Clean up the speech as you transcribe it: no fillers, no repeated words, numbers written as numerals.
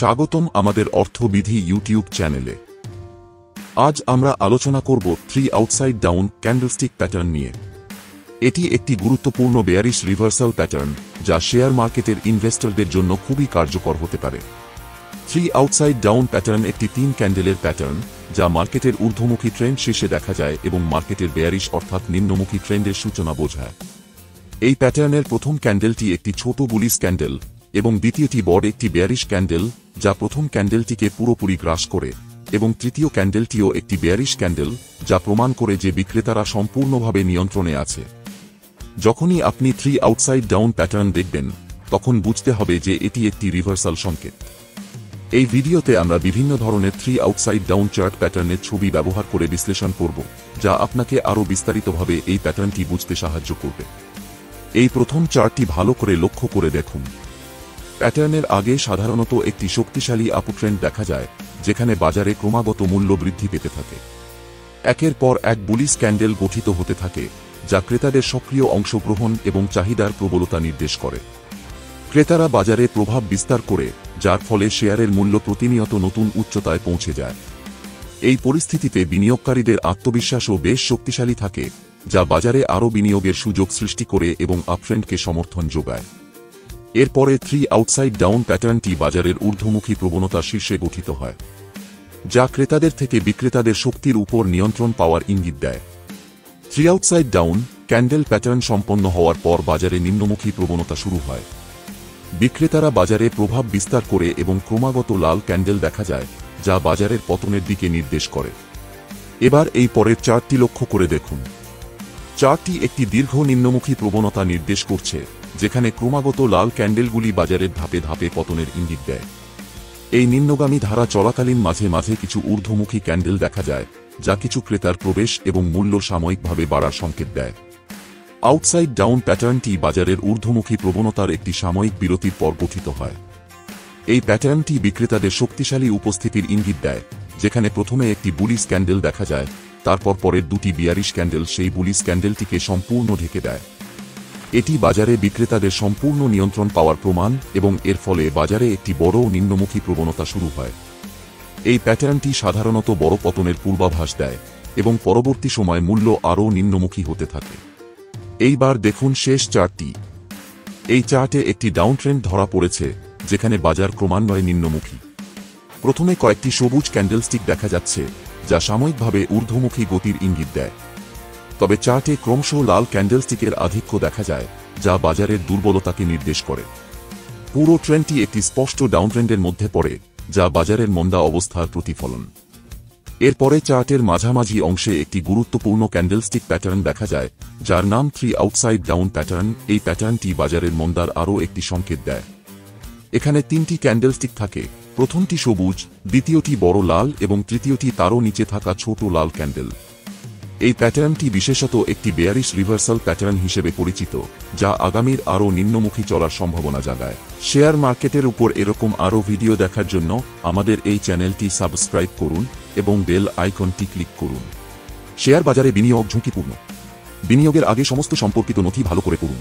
স্বাগতম আমাদের অর্থবিধি ইউটিউব চ্যানেলে। আজ আমরা আলোচনা করব 3 আউটসাইড ডাউন ক্যান্ডেলস্টিক প্যাটার্ন নিয়ে। এটি একটি গুরুত্বপূর্ণ বেয়ারিশ রিভার্সাল প্যাটার্ন যা শেয়ার মার্কেটের ইনভেস্টরদের জন্য খুবই কার্যকর হতে পারে। 3 আউটসাইড ডাউন প্যাটার্ন একটি 3 ক্যান্ডেলের প্যাটার্ন যা মার্কেটের ঊর্ধ্বমুখী ট্রেন্ড শেষে দেখা যায় এবং মার্কেটের বেয়ারিশ অর্থাৎ নিম্নমুখী ট্রেন্ডের সূচনা বোঝায়। এই প্যাটার্নের প্রথম ক্যান্ডেলটি একটি ছোট বুলিশ ক্যান্ডেল এবং দ্বিতীয়টি বড় একটি বেয়ারিশ ক্যান্ডেল যা প্রথম ক্যান্ডেলটিকে পুরোপুরি গ্রাস করে, এবং তৃতীয় ক্যান্ডেলটিও একটি বেয়ারিশ ক্যান্ডেল যা প্রমাণ করে যে বিক্রেতারা সম্পূর্ণভাবে নিয়ন্ত্রণে আছে। যখনই আপনি 3 আউটসাইড ডাউন প্যাটার্ন দেখবেন তখন বুঝতে হবে যে এটি একটি রিভার্সাল সংকেত। এই ভিডিওতে আমরা বিভিন্ন ধরনের 3 আউটসাইড ডাউন চার্ট প্যাটার্নের ছবি ব্যবহার করে বিশ্লেষণ করব, যা আপনাকে আরও বিস্তারিতভাবে এই প্যাটার্নটি বুঝতে সাহায্য করবে। এই প্রথম চার্টটি ভালো করে লক্ষ্য করে দেখুন। প্যাটার্নের আগে সাধারণত একটি শক্তিশালী আপট্রেন্ড দেখা যায়, যেখানে বাজারে ক্রমাগত মূল্য বৃদ্ধি পেতে থাকে। একের পর এক বুলিশ ক্যান্ডেল গঠিত হতে থাকে, যা ক্রেতাদের সক্রিয় অংশগ্রহণ এবং চাহিদার প্রবলতা নির্দেশ করে। ক্রেতারা বাজারে প্রভাব বিস্তার করে, যার ফলে শেয়ারের মূল্য প্রতিনিয়ত নতুন উচ্চতায় পৌঁছে যায়। এই পরিস্থিতিতে বিনিয়োগকারীদের আত্মবিশ্বাসও বেশ শক্তিশালী থাকে, যা বাজারে আরও বিনিয়োগের সুযোগ সৃষ্টি করে এবং আপট্রেন্ডকে সমর্থন যোগায়। এরপরে 3 আউটসাইড ডাউন প্যাটার্নটি বাজারের ঊর্ধ্বমুখী প্রবণতার শীর্ষে গঠিত হয়, যা ক্রেতাদের থেকে বিক্রেতাদের শক্তির উপর নিয়ন্ত্রণ পাওয়ার ইঙ্গিত দেয়। 3 আউটসাইড ডাউন ক্যান্ডেল প্যাটার্ন সম্পন্ন হওয়ার পর বাজারে নিম্নমুখী প্রবণতা শুরু হয়। বিক্রেতারা বাজারে প্রভাব বিস্তার করে এবং ক্রমাগত লাল ক্যান্ডেল দেখা যায়, যা বাজারের পতনের দিকে নির্দেশ করে। এবার এই পরের চার্টটি লক্ষ্য করে দেখুন। চার্টটি একটি দীর্ঘ নিম্নমুখী প্রবণতা নির্দেশ করছে, যেখানে ক্রমাগত লাল ক্যান্ডেলগুলি বাজারের ধাপে ধাপে পতনের ইঙ্গিত দেয়। এই নিম্নগামী ধারা চলাকালীন মাঝে মাঝে কিছু ঊর্ধ্বমুখী ক্যান্ডেল দেখা যায়, যা কিছু ক্রেতার প্রবেশ এবং মূল্য সাময়িকভাবে বাড়ার সংকেত দেয়। আউটসাইড ডাউন প্যাটার্নটি বাজারের ঊর্ধ্বমুখী প্রবণতার একটি সাময়িক বিরতির পর গঠিত হয়। এই প্যাটার্নটি বিক্রেতাদের শক্তিশালী উপস্থিতির ইঙ্গিত দেয়, যেখানে প্রথমে একটি বুলিশ ক্যান্ডেল দেখা যায়, তারপর পরের দুটি বিয়ারিশ ক্যান্ডেল সেই বুলিশ ক্যান্ডেলটিকে সম্পূর্ণ ঢেকে দেয়। এটি বাজারে বিক্রেতাদের সম্পূর্ণ নিয়ন্ত্রণ পাওয়ার প্রমাণ এবং এর ফলে বাজারে একটি বড় নিম্নমুখী প্রবণতা শুরু হয়। এই প্যাটার্নটি সাধারণত বড় পতনের পূর্বাভাস দেয় এবং পরবর্তী সময় মূল্য আরও নিম্নমুখী হতে থাকে। এইবার দেখুন শেষ চার্টটি। এই চার্টে একটি ডাউনট্রেন্ড ধরা পড়েছে, যেখানে বাজার ক্রমান্বয়ে নিম্নমুখী। প্রথমে কয়েকটি সবুজ ক্যান্ডেলস্টিক দেখা যাচ্ছে, যা সাময়িকভাবে ঊর্ধ্বমুখী গতির ইঙ্গিত দেয়। তবে চার্টে ক্রমশ লাল ক্যান্ডেলস্টিকের আধিক্য দেখা যায়, যা বাজারের দুর্বলতাকে নির্দেশ করে। পুরো ট্রেন্ডটি একটি স্পষ্ট ডাউনট্রেন্ডের মধ্যে পড়ে, যা বাজারের মন্দা অবস্থার প্রতিফলন। এরপরে চার্টের মাঝামাঝি অংশে একটি গুরুত্বপূর্ণ ক্যান্ডেলস্টিক প্যাটার্ন দেখা যায়, যার নাম 3 আউটসাইড ডাউন প্যাটার্ন। এই প্যাটার্নটি বাজারের মন্দার আরও একটি সংকেত দেয়। এখানে 3টি ক্যান্ডেলস্টিক থাকে, প্রথমটি সবুজ, দ্বিতীয়টি বড় লাল এবং তৃতীয়টি তারও নিচে থাকা ছোট লাল ক্যান্ডেল। এই প্যাটার্নটি বিশেষত একটি বেয়ারিশ রিভার্সাল প্যাটার্ন হিসেবে পরিচিত, যা আগামীর আরও নিম্নমুখী চলার সম্ভাবনা জাগায়। শেয়ার মার্কেটের উপর এরকম আরও ভিডিও দেখার জন্য আমাদের এই চ্যানেলটি সাবস্ক্রাইব করুন এবং বেল আইকনটি ক্লিক করুন। শেয়ার বাজারে বিনিয়োগ ঝুঁকিপূর্ণ। বিনিয়োগের আগে সমস্ত সম্পর্কিত নথি ভালো করে পড়ুন।